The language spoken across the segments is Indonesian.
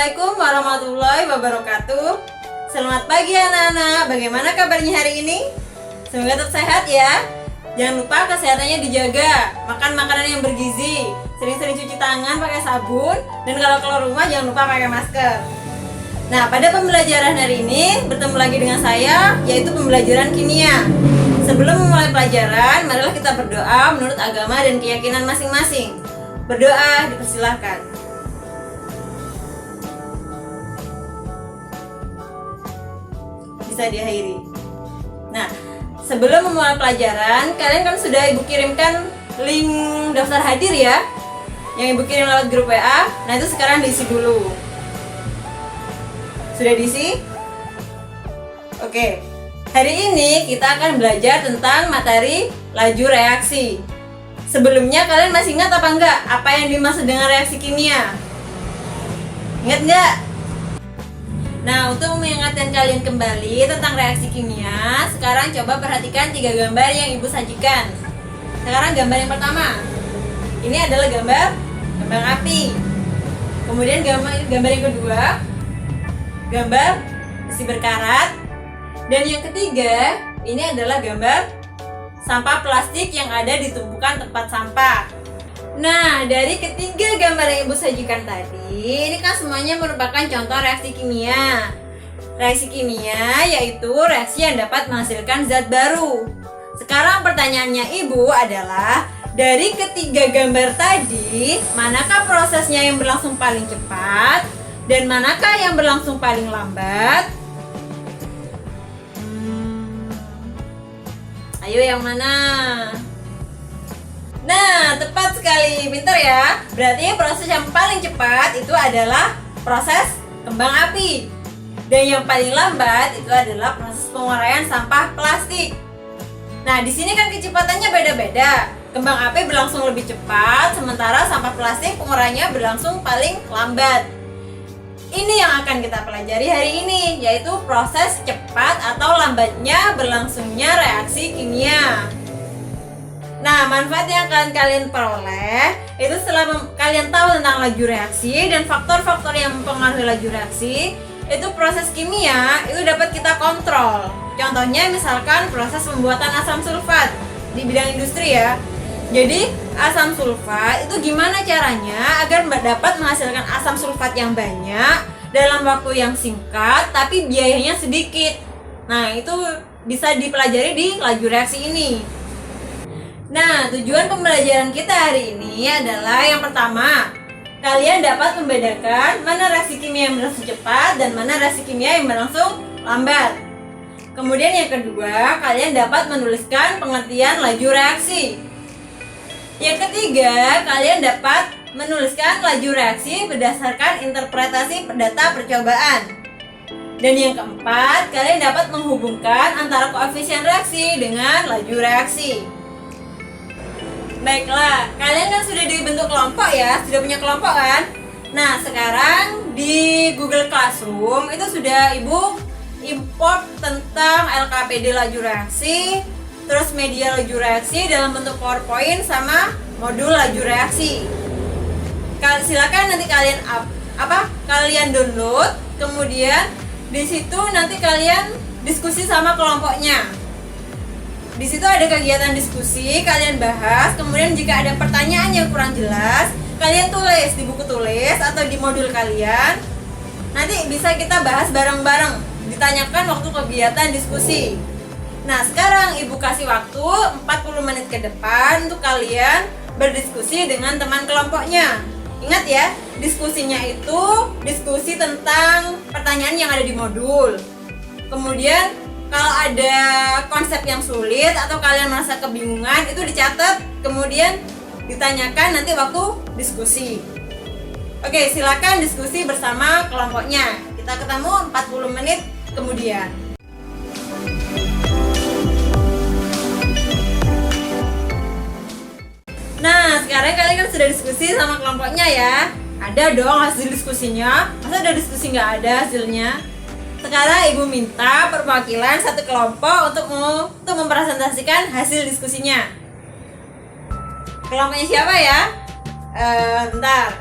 Assalamualaikum warahmatullahi wabarakatuh. Selamat pagi anak-anak, bagaimana kabarnya hari ini? Semoga tetap sehat ya. Jangan lupa kesehatannya dijaga, makan makanan yang bergizi, sering-sering cuci tangan pakai sabun, dan kalau keluar rumah jangan lupa pakai masker. Nah, pada pembelajaran hari ini bertemu lagi dengan saya, yaitu pembelajaran kimia. Sebelum memulai pelajaran, marilah kita berdoa menurut agama dan keyakinan masing-masing. Berdoa dipersilahkan. Bisa diakhiri. Nah, sebelum memulai pelajaran, kalian kan sudah ibu kirimkan link daftar hadir ya, yang ibu kirim lewat grup WA. Nah, itu sekarang diisi dulu. Sudah diisi? Oke. Hari ini kita akan belajar tentang materi laju reaksi. Sebelumnya kalian masih ingat apa enggak apa yang dimaksud dengan reaksi kimia? Ingat enggak? Nah, untuk mengingatkan kalian kembali tentang reaksi kimia, sekarang coba perhatikan 3 gambar yang ibu sajikan. Sekarang gambar yang pertama. Ini adalah gambar kembang api. Kemudian gambar yang kedua, gambar besi berkarat. Dan yang ketiga, ini adalah gambar sampah plastik yang ada di tumpukan tempat sampah. Nah, dari ketiga gambar yang ibu sajikan tadi, ini kan semuanya merupakan contoh reaksi kimia. Reaksi kimia yaitu reaksi yang dapat menghasilkan zat baru. Sekarang pertanyaannya ibu adalah, dari ketiga gambar tadi, manakah prosesnya yang berlangsung paling cepat dan manakah yang berlangsung paling lambat? Ayo yang mana? Nah, tepat sekali, pintar ya. Berarti proses yang paling cepat itu adalah proses kembang api. Dan yang paling lambat itu adalah proses penguraian sampah plastik. Nah, di sini kan kecepatannya beda-beda. Kembang api berlangsung lebih cepat, sementara sampah plastik penguraiannya berlangsung paling lambat. Ini yang akan kita pelajari hari ini, yaitu proses cepat atau lambatnya berlangsungnya reaksi kimia. Nah, manfaat yang akan kalian peroleh itu setelah kalian tahu tentang laju reaksi dan faktor-faktor yang mempengaruhi laju reaksi, itu proses kimia itu dapat kita kontrol. Contohnya misalkan proses pembuatan asam sulfat di bidang industri ya. Jadi, asam sulfat itu gimana caranya agar dapat menghasilkan asam sulfat yang banyak dalam waktu yang singkat tapi biayanya sedikit. Nah, itu bisa dipelajari di laju reaksi ini. Nah, tujuan pembelajaran kita hari ini adalah yang pertama, kalian dapat membedakan mana reaksi kimia yang berlangsung cepat dan mana reaksi kimia yang berlangsung lambat. Kemudian yang kedua, kalian dapat menuliskan pengertian laju reaksi. Yang ketiga, kalian dapat menuliskan laju reaksi berdasarkan interpretasi data percobaan. Dan yang keempat, kalian dapat menghubungkan antara koefisien reaksi dengan laju reaksi. Baiklah, kalian kan sudah dibentuk kelompok ya, sudah punya kelompok kan? Nah, sekarang di Google Classroom itu sudah ibu import tentang LKPD laju reaksi, terus media laju reaksi dalam bentuk PowerPoint sama modul laju reaksi. Silakan nanti kalian kalian download, kemudian di situ nanti kalian diskusi sama kelompoknya. Di situ ada kegiatan diskusi, kalian bahas, kemudian jika ada pertanyaan yang kurang jelas, kalian tulis di buku tulis atau di modul kalian. Nanti bisa kita bahas bareng-bareng, ditanyakan waktu kegiatan diskusi. Nah, sekarang ibu kasih waktu 40 menit ke depan untuk kalian berdiskusi dengan teman kelompoknya. Ingat ya, diskusinya itu diskusi tentang pertanyaan yang ada di modul. Kemudian kalau ada konsep yang sulit atau kalian merasa kebingungan, itu dicatat, kemudian ditanyakan nanti waktu diskusi. Oke, silakan diskusi bersama kelompoknya. Kita ketemu 40 menit kemudian. Nah, sekarang kalian kan sudah diskusi sama kelompoknya ya. Ada dong hasil diskusinya. Masa ada diskusi nggak ada hasilnya? Sekarang ibu minta perwakilan satu kelompok untuk mempresentasikan hasil diskusinya. Kelompoknya siapa ya? Bentar.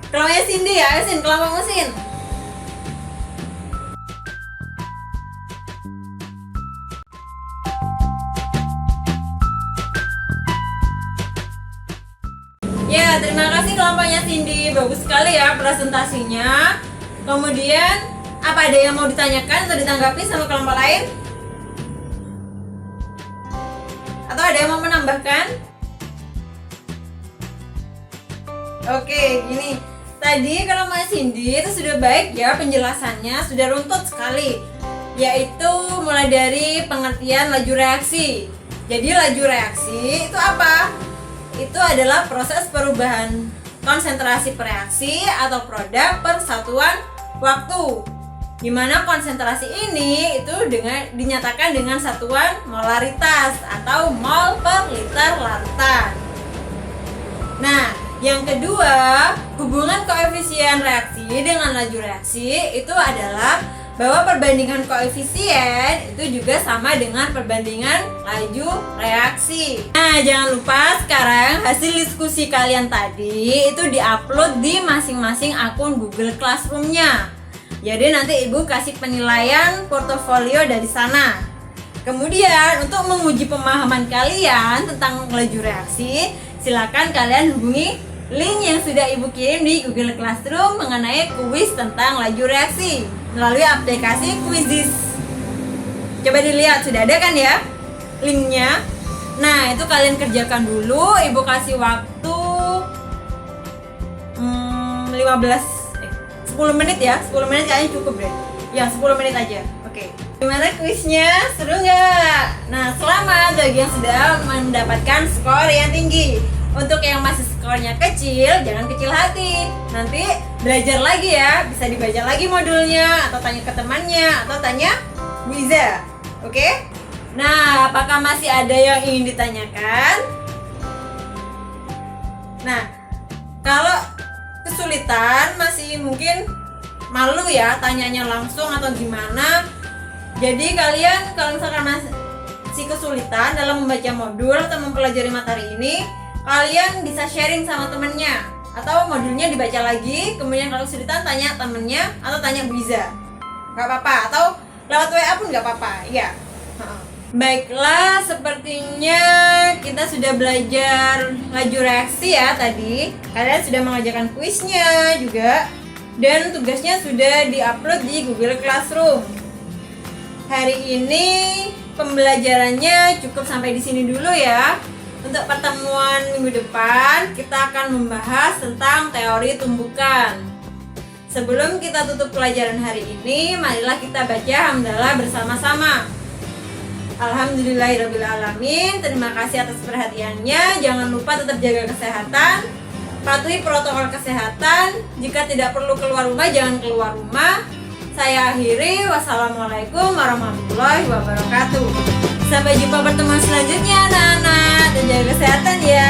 Kelompoknya Cindy ya, ayo Sin, kelompokmu Sin. Ya, terima kasih kelompoknya Cindy. Bagus sekali ya presentasinya. Kemudian, apa ada yang mau ditanyakan atau ditanggapi sama kelompok lain? Atau ada yang mau menambahkan? Oke, gini. Tadi kelompoknya Cindy itu sudah baik ya penjelasannya, sudah runtut sekali. Yaitu mulai dari pengertian laju reaksi. Jadi laju reaksi itu apa? Itu adalah proses perubahan konsentrasi reaksi atau produk per satuan waktu, di mana konsentrasi ini itu dinyatakan dengan satuan molaritas atau mol per liter larutan. Nah, yang kedua, hubungan koefisien reaksi dengan laju reaksi itu adalah bahwa perbandingan koefisien itu juga sama dengan perbandingan laju reaksi. Nah, jangan lupa sekarang hasil diskusi kalian tadi itu diupload di masing-masing akun Google Classroom-nya. Jadi nanti Ibu kasih penilaian portofolio dari sana. Kemudian untuk menguji pemahaman kalian tentang laju reaksi, silakan kalian hubungi link yang sudah Ibu kirim di Google Classroom mengenai kuis tentang laju reaksi melalui aplikasi Quizizz. Coba dilihat, sudah ada kan ya linknya. Nah, itu kalian kerjakan dulu. Ibu kasih waktu 10 menit ya. 10 menit kayaknya cukup deh. Ya, 10 menit aja. Oke. Gimana kuisnya? Seru nggak? Nah, selamat bagi yang sudah mendapatkan skor yang tinggi. Untuk yang masih skornya kecil, jangan kecil hati. Nanti belajar lagi ya, bisa dibaca lagi modulnya, atau tanya ke temannya, atau tanya Bu Iza. Oke? Nah, apakah masih ada yang ingin ditanyakan? Nah, kalau kesulitan, masih mungkin malu ya tanyanya langsung atau gimana. Jadi kalian kalau misalkan masih kesulitan dalam membaca modul atau mempelajari materi ini, kalian bisa sharing sama temennya atau modulnya dibaca lagi, kemudian kalau kesulitan tanya temennya atau tanya Bu Iza, nggak apa-apa, atau lewat WA pun nggak apa-apa ya. Baiklah, sepertinya kita sudah belajar laju reaksi ya tadi. Kalian sudah mengerjakan kuisnya juga, dan tugasnya sudah diupload di Google Classroom. Hari ini pembelajarannya cukup sampai di sini dulu ya. Untuk pertemuan minggu depan, kita akan membahas tentang teori tumbukan. Sebelum kita tutup pelajaran hari ini, marilah kita baca hamdalah bersama-sama. Alhamdulillahirrabbilalamin. Terima kasih atas perhatiannya. Jangan lupa tetap jaga kesehatan, patuhi protokol kesehatan. Jika tidak perlu keluar rumah, jangan keluar rumah. Saya akhiri. Wassalamualaikum warahmatullahi wabarakatuh. Sampai jumpa pertemuan selanjutnya anak-anak, dan jaga kesehatan ya.